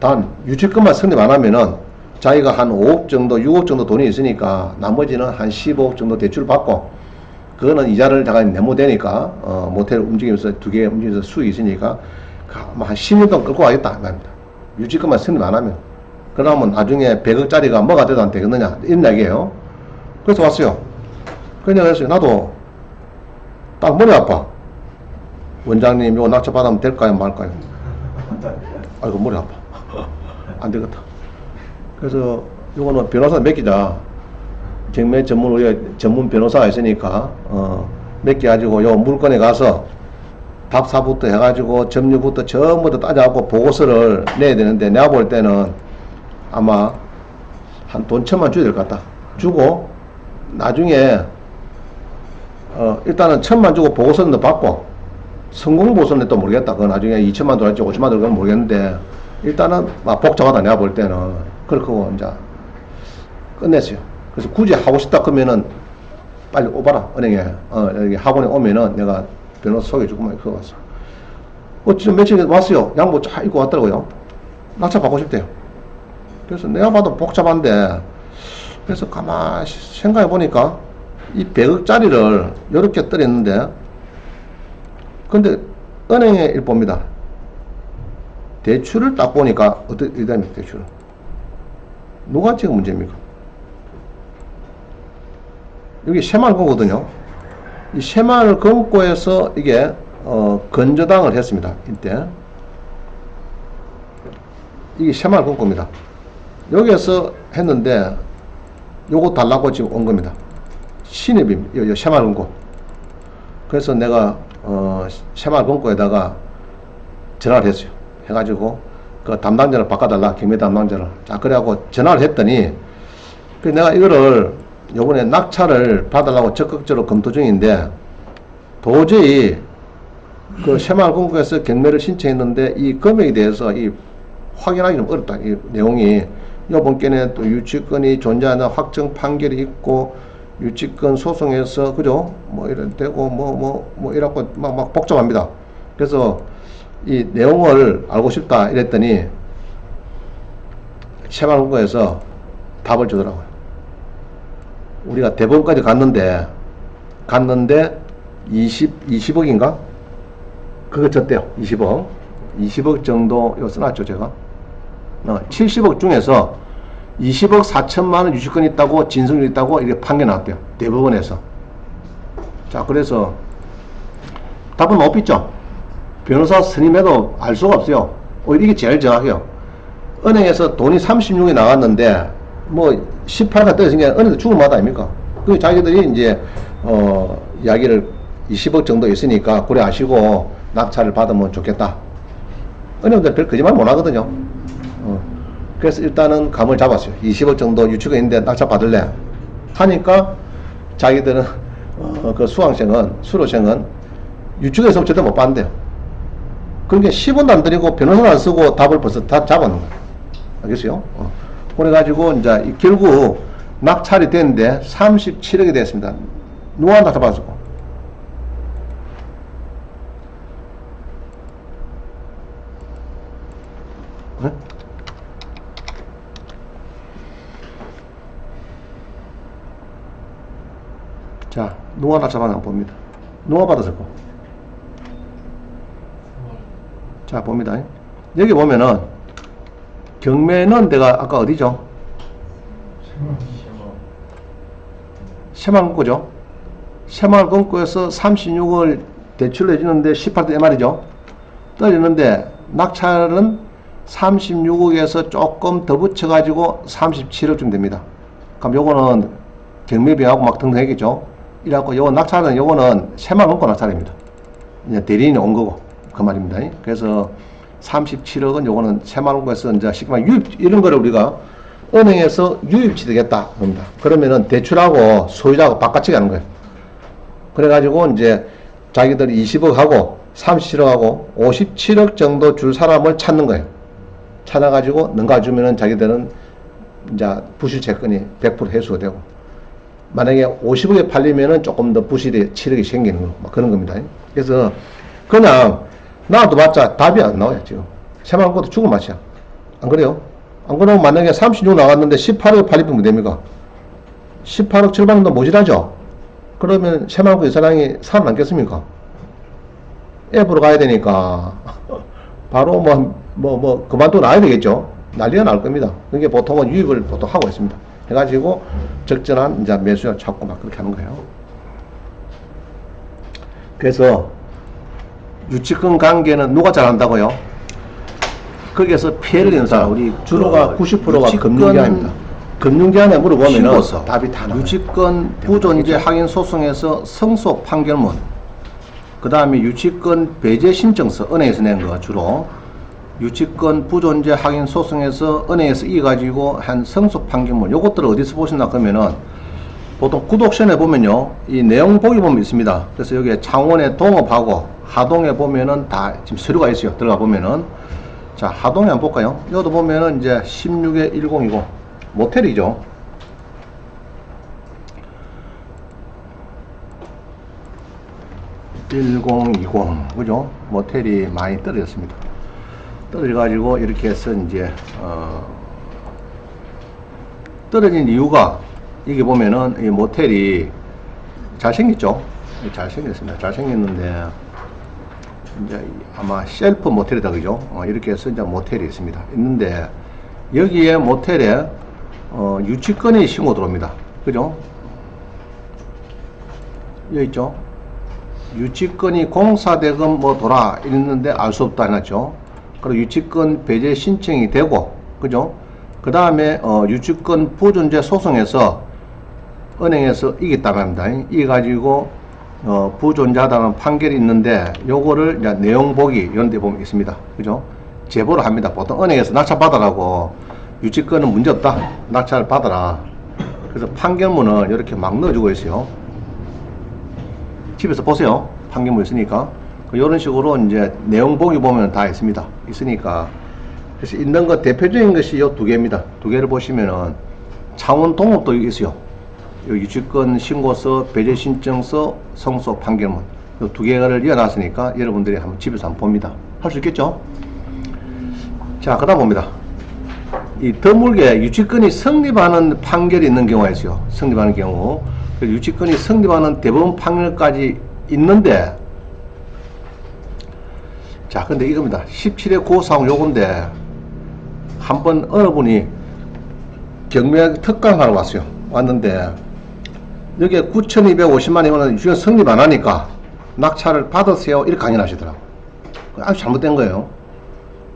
단 유치권만 성립 안 하면은 자기가 한 5억 정도 6억 정도 돈이 있으니까 나머지는 한 15억 정도 대출 받고 그거는 이자를 다가 내모되니까 모텔 움직이면서 두 개 움직이면서 수익이 있으니까 한 10년 동안 끌고 가겠다 이 말입니다. 유치권만 성립 안 하면. 그러면 나중에 100억짜리가 뭐가 돼도 안 되겠느냐 이런 이야기예요. 그래서 왔어요. 그냥 그랬어요. 나도 딱 머리 아파. 원장님 이거 낙찰 받으면 될까요 말까요? 아이고 머리 아파. 안 되겠다. 그래서 이거는 변호사 맡기자. 정매 전문 우리가 전문 변호사가 있으니까 맡겨가지고 요 물건에 가서 답사부터 해가지고 점유부터 전부 다 따져갖고 보고서를 내야 되는데 내가 볼 때는 아마 한 돈 1,000만 줘야 될 것 같다. 주고 나중에 일단은 1,000만 주고 보고서는 받고 성공 보고서는 또 모르겠다. 그건 나중에 2,000만 들어갈지 5,000만 들어갈지 모르겠는데 일단은 막 복잡하다 내가 볼 때는 그렇고 이제 끝냈어요. 그래서 굳이 하고 싶다 그러면은 빨리 오봐라 은행에 여기 학원에 오면은 내가 변호사 소개해주고 막 그거 왔어. 지금 며칠 왔어요. 양보 쫙 입고 왔더라고요. 낙찰 받고 싶대요. 그래서 내가 봐도 복잡한데 그래서 가만히 생각해 보니까 이 100억짜리를 이렇게 떨었는데 근데 은행의 일봅니다. 대출을 딱 보니까 어떻게 됩니까? 대출 누가 지금 문제입니까? 여기 새마을 금고거든요. 이 새마을 금고에서 이게 건저당을 했습니다. 이때 이게 새마을 금고입니다. 여기에서 했는데 요거 달라고 지금 온 겁니다. 신입입니다. 요 새마을 금고. 그래서 내가 새마을 금고에다가 전화를 했어요. 해가지고 그 담당자를 바꿔달라. 경매 담당자를. 자 그래갖고 전화를 했더니 그 내가 이거를 요번에 낙찰을 받으려고 적극적으로 검토 중인데 도저히 그 새마을 금고에서 경매를 신청했는데 이 금액에 대해서 이 확인하기 좀 어렵다. 이 내용이 요번 견해 또 유치권이 존재하는 확정 판결이 있고 유치권 소송에서 그죠? 뭐 이런 되고 뭐 이렇고 막 복잡합니다. 그래서 이 내용을 알고 싶다 이랬더니 새마을 금고에서 답을 주더라고요. 우리가 대법원까지 갔는데 20억인가? 그거 졌대요. 20억 정도 이거 써놨죠 제가. 70억 중에서 20억 4천만원 유치권이 있다고 진술이 있다고 이렇게 판결 나왔대요. 대법원에서. 자 그래서 답은 없겠죠. 변호사 선임해도 알 수가 없어요. 오히려 이게 제일 정확해요. 은행에서 돈이 36이 나왔는데 뭐 18가 떨어진 게 어느 데 죽을 맛 아닙니까? 그 자기들이 이제 이야기를 20억 정도 있으니까 그래 아시고 낙찰을 받으면 좋겠다. 은행들 별 거짓말 못 하거든요. 그래서 일단은 감을 잡았어요. 20억 정도 유치가 있는데 낙찰 받을래? 하니까 자기들은 그 수료생은 유치가 있으면 절대 못 받는데요. 그러니까 10원도 안 들이고 변호사를 안 쓰고 답을 벌써 다 잡았는 거예요. 알겠어요? 그래가지고 이제 결국 낙찰이 됐는데 37억이 됐습니다. 누가 낙찰 받았고? 네? 자, 누가 낙찰 받았나 봅니다. 누가 받았을까? 자, 봅니다. 여기 보면은 경매는 내가 아까 어디죠? 새마을금고죠. 새마을금고에서 36을 대출을 해주는데 18대 말이죠. 떨어지는데 낙찰은 36억에서 조금 더 붙여가지고 37억쯤 됩니다. 그럼 요거는 경매비하고 막 등등 했겠죠. 이래갖고 요거 낙찰은 요거는 새마을금고 낙찰입니다. 이제 대리인이 온 거고 그 말입니다. 그래서 37억은 요거는 새마을금고에서 이제 쉽게 말하면 유입 이런 거를 우리가 은행에서 유입치 되겠다 겁니다. 그러면은 대출하고 소유자하고 바꿔치기 하는 거예요. 그래가지고 이제 자기들이 20억 하고 37억 하고 57억 정도 줄 사람을 찾는 거예요. 찾아가지고 넘가주면은 자기들은 이제 부실 채권이 100% 해소가 되고, 만약에 50억에 팔리면은 조금 더 부실이 7억이 생기는 거, 막 그런 겁니다. 그래서 그냥 놔둬봤자 답이 안 나와요. 지금 새마을금고도 죽을 맛이야. 안 그래요? 안 그러면 만약에 36 나갔는데 18억 팔리면 됩니까? 18억 절반도 모자라죠? 그러면 새마을금고 이사장이 살아남겠습니까? 앱으로 가야 되니까 바로 그만두고 나야 되겠죠? 난리가 날 겁니다. 그게 보통은 유입을 보통 하고 있습니다. 해가지고 적절한 이제 매수를 찾고 막 그렇게 하는 거예요. 그래서 유치권 관계는 누가 잘한다고요? 거기에서 피해를 입는 사람, 우리 주로가 90%가 금융기관입니다. 금융기관에 물어보면은 답이 다 나와요. 유치권 부존재 확인 소송에서 성소 판결문, 그 다음에 유치권 배제 신청서, 은행에서 낸 거 주로, 유치권 부존재 확인 소송에서 은행에서 이겨가지고 한 성소 판결문, 요것들을 어디서 보시나 그러면은 보통 구독션에 보면요, 이 내용 보기 보면 있습니다. 그래서 여기에 창원의 동업하고 하동에 보면은 다 지금 서류가 있어요. 들어가 보면은. 자, 하동에 한번 볼까요? 여기도 보면은 이제 16에 10이고 모텔이죠. 그죠? 모텔이 많이 떨어졌습니다. 떨어져가지고 이렇게 해서 이제 떨어진 이유가, 이게 보면은 이 모텔이 잘생겼죠? 잘생겼습니다. 잘생겼는데 이제 아마 셀프 모텔이다, 그죠? 이렇게 해서 이제 모텔이 있는데 여기에 모텔에 유치권이 신고 들어옵니다. 그죠? 여기 있죠? 유치권이 공사대금 뭐 돌아 있는데 알 수 없다 해놨죠. 그리고 유치권 배제 신청이 되고, 그죠? 그 다음에 유치권 부존재 소송에서 은행에서 이겼다고 합니다. 이겨가지고 부존재하다는 판결이 있는데, 요거를 이제 내용 보기 이런 데 보면 있습니다. 그죠? 제보를 합니다. 보통 은행에서 낙찰 받아라고, 유치권은 문제없다, 낙찰 받아라. 그래서 판결문을 이렇게 막 넣어주고 있어요. 집에서 보세요. 판결문 있으니까. 이런 식으로 이제 내용 보기 보면 다 있습니다. 있으니까. 그래서 있는 것 대표적인 것이 요 두 개입니다. 두 개를 보시면은 창원 동업도 있어요. 요 유치권 신고서, 배제 신청서, 성소 판결문. 요 두 개를 이어놨으니까 여러분들이 한번 집에서 한번 봅니다. 할 수 있겠죠? 자, 그 다음 봅니다. 이 드물게 유치권이 성립하는 판결이 있는 경우가 있어요. 성립하는 경우. 유치권이 성립하는 대법원 판결까지 있는데, 자, 근데 이겁니다. 17회 고사항 요건데, 한번 어느 분이 경매 특강하러 왔어요. 왔는데, 여기에 9,250만원이면 유치권 성립 안 하니까 낙찰을 받으세요. 이렇게 강연하시더라고요. 아주 잘못된 거예요.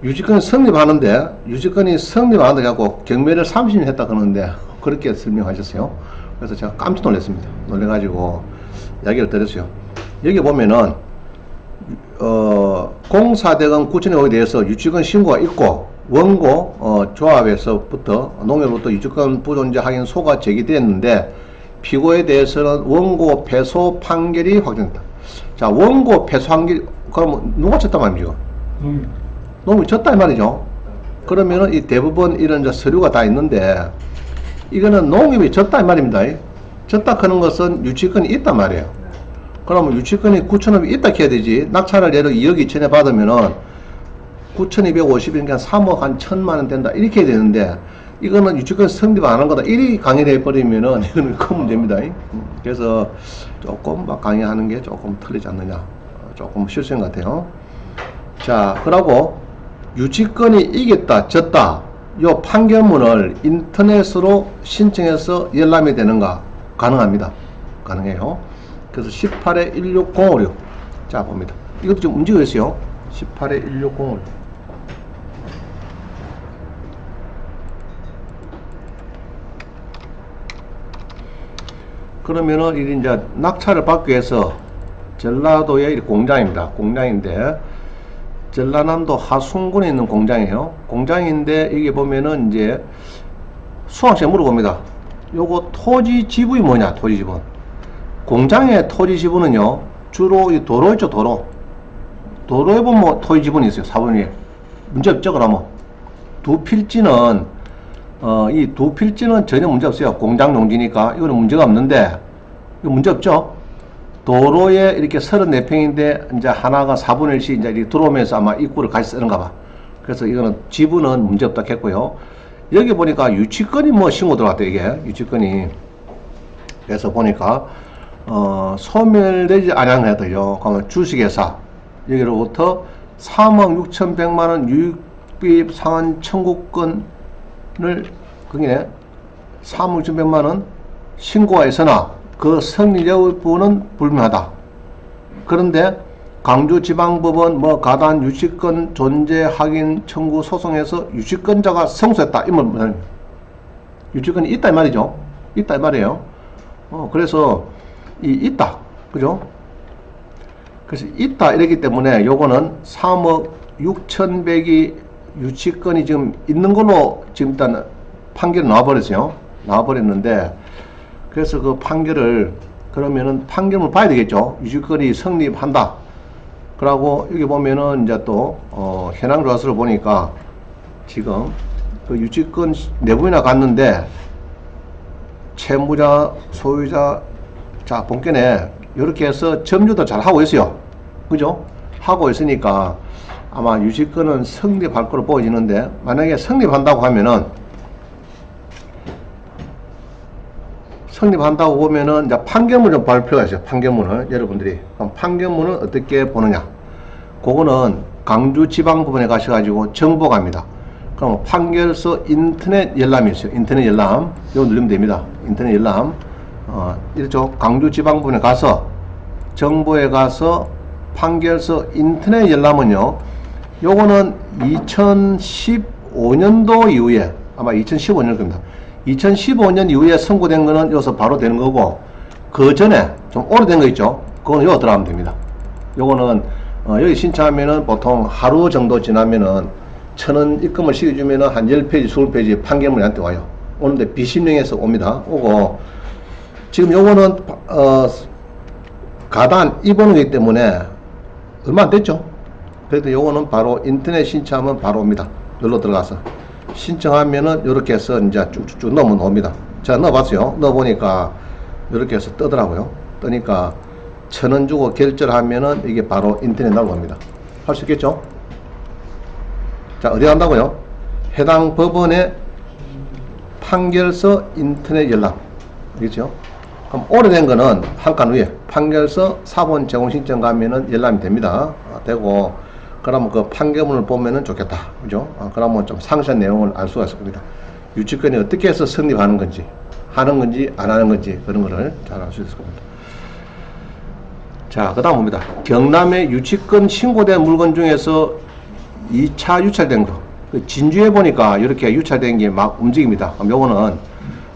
유치권이 성립하는데, 유치권이 성립하는데 갖고 경매를 30년 했다 그러는데, 그렇게 설명하셨어요. 그래서 제가 깜짝 놀랐습니다. 놀래가지고 이야기를 드렸어요. 여기 보면은, 공사대금 구청에 대해서 유치권 신고가 있고, 원고, 조합에서부터, 농협으로부터 유치권 부존재 확인 소가 제기됐는데, 피고에 대해서는 원고 패소 판결이 확정됐다. 자, 원고 패소 판결, 그럼 누가 졌단 말이죠? 농협이 졌다 이 말이죠. 그러면은 이 대부분 이런 이제 서류가 다 있는데, 이거는 농협이 졌다 이 말입니다. 졌다 하는 것은 유치권이 있단 말이에요. 그러면 유치권이 9,500이 있다 해야 되지. 낙찰을 예를 2억 2천에 받으면은 9,250이니까 3억 한 1,000만 원 된다. 이렇게 해야 되는데, 이거는 유치권 성립 안 한 거다. 이리 강의를 해버리면은 이거는 큰 문제입니다. 그래서 조금 막 강의하는 게 조금 틀리지 않느냐. 조금 실수인 것 같아요. 자, 그러고 유치권이 이겼다, 졌다. 요 판결문을 인터넷으로 신청해서 열람이 되는가? 가능합니다. 가능해요. 그래서 18에 16056. 자, 봅니다. 이것도 좀 문제가 있어요. 18에 16056. 그러면은 이게 이제 낙찰을 받기 위해서 전라도의 공장입니다. 공장인데, 전라남도 하순군에 있는 공장이에요. 공장인데, 이게 보면은 이제 수학시에 물어봅니다. 요거 토지 지분이 뭐냐, 토지 지분. 공장의 토지 지분은요, 주로 이 도로 있죠, 도로. 도로에 보면 뭐 토지 지분이 있어요, 4분의 1. 문제 없죠, 그러면. 두 필지는, 이 두 필지는 전혀 문제 없어요. 공장 용지니까. 이거는 문제가 없는데, 이거 문제 없죠? 도로에 이렇게 34평인데, 이제 하나가 4분의 1씩 이제 이렇게 들어오면서 아마 입구를 같이 쓰는가 봐. 그래서 이거는 지분은 문제 없다 했고요. 여기 보니까 유치권이 뭐 신고 들어갔다, 이게. 유치권이. 그래서 보니까, 소멸되지 않았네요. 그러면 주식회사. 여기로부터 3억 6,100만원 유익비 상환 청구권을, 그게 3억 6,100만원 신고가 있으나, 그 성립 여부는 불명하다. 그런데 강주지방법원 뭐 가단 유치권 존재 확인 청구 소송에서 유치권자가 승소했다. 이면 유치권이 있다 이 말이죠. 있다 이 말이에요. 그래서 있다. 그죠? 그래서 있다 이랬기 때문에 요거는 3억 6,100이 유치권이 지금 있는 걸로 지금 일단 판결이 나와버렸어요. 나와버렸는데, 그래서 그 판결을, 그러면은 판결을 봐야 되겠죠. 유치권이 성립한다. 그러고 여기 보면은 이제 또, 현황조사서를 보니까 지금 그 유치권 내부인에 갔는데, 채무자, 소유자, 자, 본건에 이렇게 해서 점유도 잘 하고 있어요. 그죠? 하고 있으니까 아마 유치권은 성립할 거로 보여지는데, 만약에 성립한다고 하면은, 성립한다고 보면은 이제 판결문 좀 발표가 있어요. 판결문을 여러분들이. 그럼 판결문은 어떻게 보느냐? 그거는 강주지방법원에 가셔가지고 정보갑니다. 그럼 판결서 인터넷 열람이 있어요. 인터넷 열람. 이거 누르면 됩니다. 인터넷 열람. 이쪽 강주지방법원에 가서 정보에 가서 판결서 인터넷 열람은요. 요거는 2015년도 이후에, 아마 2015년 겁니다. 2015년 이후에 선고된 거는 여기서 바로 되는 거고, 그 전에 좀 오래된 거 있죠? 그거는 여기 들어가면 됩니다. 요거는, 여기 신청하면은 보통 하루 정도 지나면은 1,000원 입금을 시켜주면은 한 10페이지, 20페이지 판결문이 한테 와요. 오는데 비신령에서 옵니다. 오고, 지금 요거는, 가단 입원이기 때문에 얼마 안 됐죠? 그래도 요거는 바로 인터넷 신청하면 바로 옵니다. 여기로 들어가서. 신청하면은 이렇게 해서 이제 쭉쭉쭉 넣으면 옵니다. 제가 넣어봤어요. 넣어보니까 이렇게 해서 뜨더라고요. 뜨니까 1,000원 주고 결제하면은 이게 바로 인터넷 나옵니다. 할 수 있겠죠? 자, 어디 간다고요? 해당 법원의 판결서 인터넷 열람. 알겠죠? 그럼 오래된 거는 한 칸 위에 판결서 사본 제공 신청 가면은 열람이 됩니다. 되고, 그러면 그 판결문을 보면은 좋겠다. 그죠? 그러면 좀 상세한 내용을 알 수가 있을 겁니다. 유치권이 어떻게 해서 성립하는 건지, 하는 건지, 안 하는 건지, 그런 거를 잘 알 수 있을 겁니다. 자, 그 다음 봅니다. 경남에 유치권 신고된 물건 중에서 2차 유찰된 거. 그 진주에 보니까 이렇게 유찰된 게 막 움직입니다. 요거는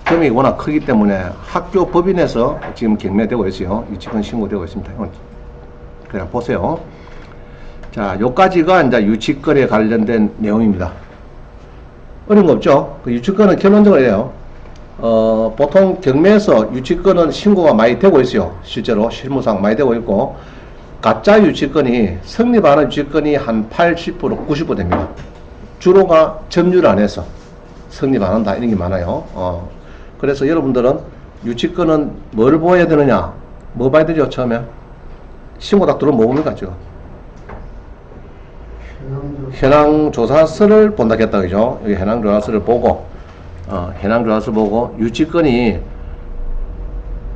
금액이 워낙 크기 때문에 학교 법인에서 지금 경매되고 있어요. 유치권 신고되고 있습니다. 그냥 보세요. 자, 요까지가 이제 유치권에 관련된 내용입니다. 어려운 거 없죠? 그 유치권은 결론적으로 이래요. 보통 경매에서 유치권은 신고가 많이 되고 있어요. 실제로 실무상 많이 되고 있고, 가짜 유치권이 성립하는 유치권이 한 80%, 90% 됩니다. 주로가 점유를 안 해서 성립 안 한다 이런 게 많아요. 그래서 여러분들은 유치권은 뭘 보여야 되느냐? 뭐 봐야 되죠? 처음에 신고 딱 들어오면 뭐 봅니까 지금? 현황조사서를 본다 했다 그죠? 여기 현황조사서를 보고 현황조사서 보고 유치권이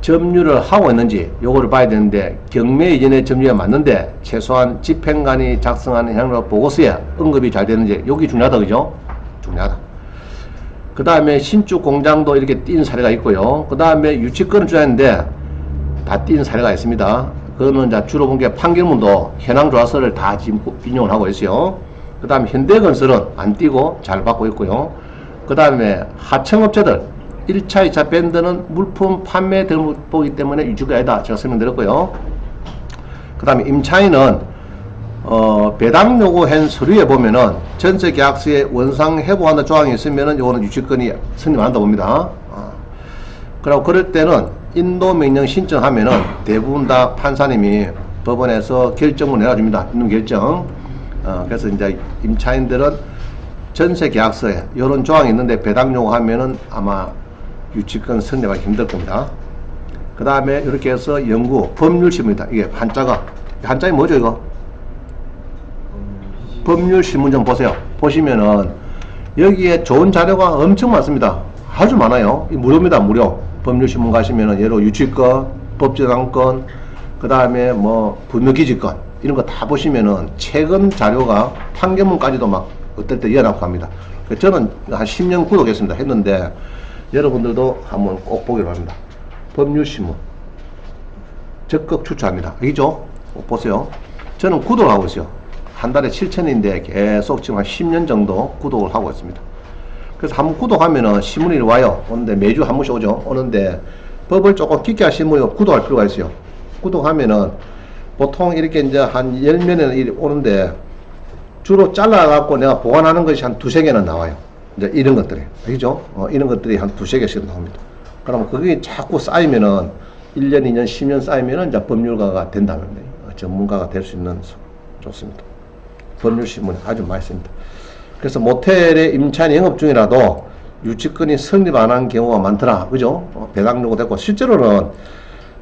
점유를 하고 있는지 요거를 봐야 되는데, 경매 이전에 점유가 맞는데 최소한 집행관이 작성하는 현황조사 보고서에 언급이 잘 되는지 여기 중요하다 그죠? 중요하다. 그 다음에 신축 공장도 이렇게 띈 사례가 있고요. 그 다음에 유치권을 주었는데 다 띈 사례가 있습니다. 그거는 이제 주로 본 게 판결문도 현황조사서를 다 지금 인용을 하고 있어요. 그 다음에 현대건설은 안 띄고 잘 받고 있고요. 그 다음에 하청업체들 1차, 2차 밴드는 물품 판매 등록보기 때문에 유치가 아니다. 제가 설명드렸고요. 그 다음에 임차인은 배당 요구한 서류에 보면은 전세 계약서에 원상 회복한다 조항이 있으면은 요거는 유치권이 성립한다 봅니다. 그리고 그럴 때는 인도 명령 신청하면은 대부분 다 판사님이 법원에서 결정을 내려줍니다. 인도 결정. 그래서 이제 임차인들은 전세 계약서에 이런 조항이 있는데 배당 요구하면은 아마 유치권 성립하기 힘들 겁니다. 그 다음에 이렇게 해서 연구 법률신문이다. 이게 한자가 뭐죠 이거? 법률신문 좀 보세요. 보시면은 여기에 좋은 자료가 엄청 많습니다. 아주 많아요. 무료입니다. 무료. 법률신문 가시면은 예로 유치권, 법정안건, 그 다음에 뭐 분묘기지권 이런 거 다 보시면은 최근 자료가 판결문까지도 막 어떨 때 이어나고 합니다. 저는 한 10년 구독했습니다. 했는데 여러분들도 한번 꼭 보기를 바랍니다. 법률신문 적극 추천합니다. 알겠죠? 꼭 보세요. 저는 구독을 하고 있어요. 한 달에 7,000원인데 계속 지금 한 10년 정도 구독을 하고 있습니다. 그래서 한번 구독하면은 신문이 와요. 오는데 매주 한 번씩 오죠. 오는데 법을 조금 깊게 하시는 분이 구독할 필요가 있어요. 구독하면은 보통 이렇게 이제 한 10면에는 오는데 주로 잘라갖고 내가 보관하는 것이 한 2~3개는 나와요. 이제 이런 것들이. 알겠죠? 이런 것들이 한 2~3개씩 나옵니다. 그러면 그게 자꾸 쌓이면은 1년, 2년, 10년 쌓이면은 이제 법률가가 된다는 거예요. 전문가가 될 수 있는 좋습니다. 법률신문이 아주 많습니다. 그래서 모텔의 임차인 영업 중이라도 유치권이 성립 안 한 경우가 많더라. 그죠? 배당 요구 됐고, 실제로는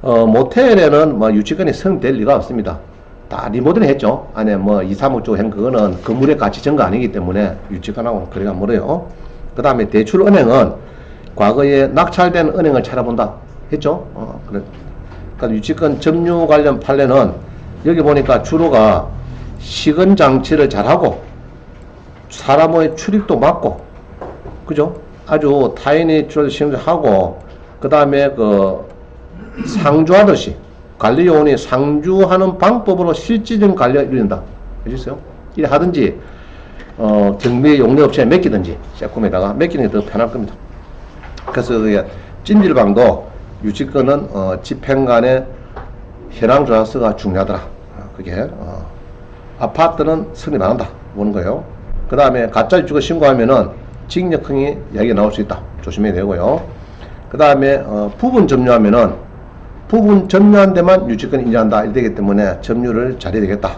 모텔에는 뭐 유치권이 성립될 리가 없습니다. 다 리모델링 했죠. 안에 뭐 2, 3억 쪽 한 그거는 건물의 가치 증가 아니기 때문에 유치권하고는 거리가 멀어요. 그 다음에 대출은행은 과거에 낙찰된 은행을 찾아본다 했죠. 그러니까 유치권 점유 관련 판례는 여기 보니까 주로가 시건 장치를 잘하고 사람의 출입도 막고, 그죠? 아주 타인의 출입을 하고, 그 다음에 그 상주하듯이 관리요원이 상주하는 방법으로 실질적인 관리가 이루어진다. 해주세요. 이래 하든지, 경매 용역업체에 맡기든지, 세콤에다가 맡기는 게 더 편할 겁니다. 그래서 찜질방도 유치권은, 집행관의 현황조사서가 중요하더라. 그게, 아파트는 성립 안 한다. 보는 거예요. 그 다음에 가짜 유치권 신고하면은 징역형이 이야기가 나올 수 있다. 조심해야 되고요. 그 다음에, 부분 점유하면은 부분 점유한 데만 유치권 인정한다. 이렇게 되기 때문에 점유를 잘해야 되겠다.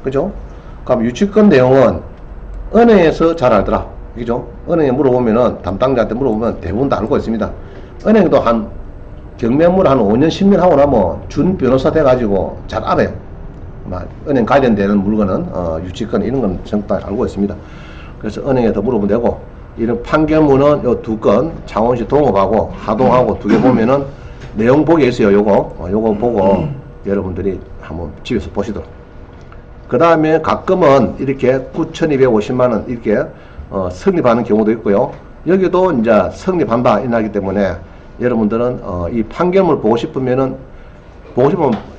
그죠? 그럼 유치권 내용은 은행에서 잘 알더라. 그죠? 은행에 물어보면은, 담당자한테 물어보면 대부분 다 알고 있습니다. 은행도 한 경매물 한 5년, 10년 하고 나면 준 변호사 돼가지고 잘 알아요. 은행 관련되는 물건은, 유치권 이런 건 전부 다 알고 있습니다. 그래서 은행에 더 물어보면 되고, 이런 판결문은 요 2건, 창원시 동업하고 하동하고 2개 보면은 내용 보기에 있어요. 요거 보고 여러분들이 한번 집에서 보시도록. 그 다음에 가끔은 이렇게 9,250만원 이렇게 성립하는 경우도 있고요. 여기도 이제 성립한다 이나기 때문에 여러분들은 이 판결물 보고 싶으면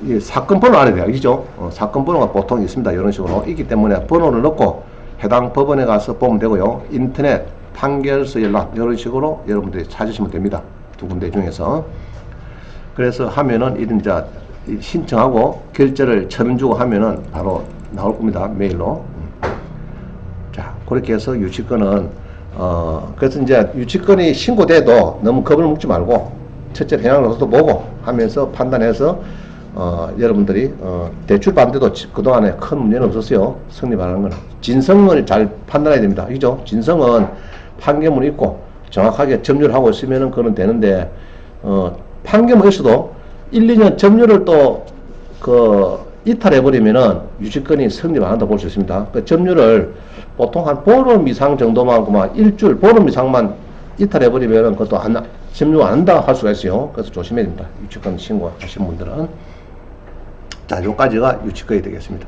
이 사건 번호 알아야 돼요. 알죠? 사건 번호가 보통 있습니다. 이런 식으로 있기 때문에 번호를 넣고 해당 법원에 가서 보면 되고요. 인터넷, 판결서 연락 이런 식으로 여러분들이 찾으시면 됩니다. 두 군데 중에서. 그래서 하면은 이런 이제 신청하고 결제를 1,000원 주고 하면은 바로 나올 겁니다. 메일로. 자, 그렇게 해서 유치권은 그래서 이제 유치권이 신고돼도 너무 겁을 먹지 말고 첫째 현황로서도 보고 하면서 판단해서 여러분들이 대출 받는데도 그동안에 큰 문제는 없었어요. 성립하는 거는. 진성을 잘 판단해야 됩니다. 그죠? 진성은 판결문 있고 정확하게 점유를 하고 있으면은 그건 되는데 판결문 있어도 1, 2년 점유를 또 이탈해버리면은 유치권이 성립 안 한다고 볼 수 있습니다. 그 점유를 보통 한 보름 이상 정도만, 일주일, 보름 이상만 이탈해버리면은 그것도 점유 안 한다 할 수가 있어요. 그래서 조심해야 됩니다. 유치권 신고하신 분들은. 자, 요까지가 유치권이 되겠습니다.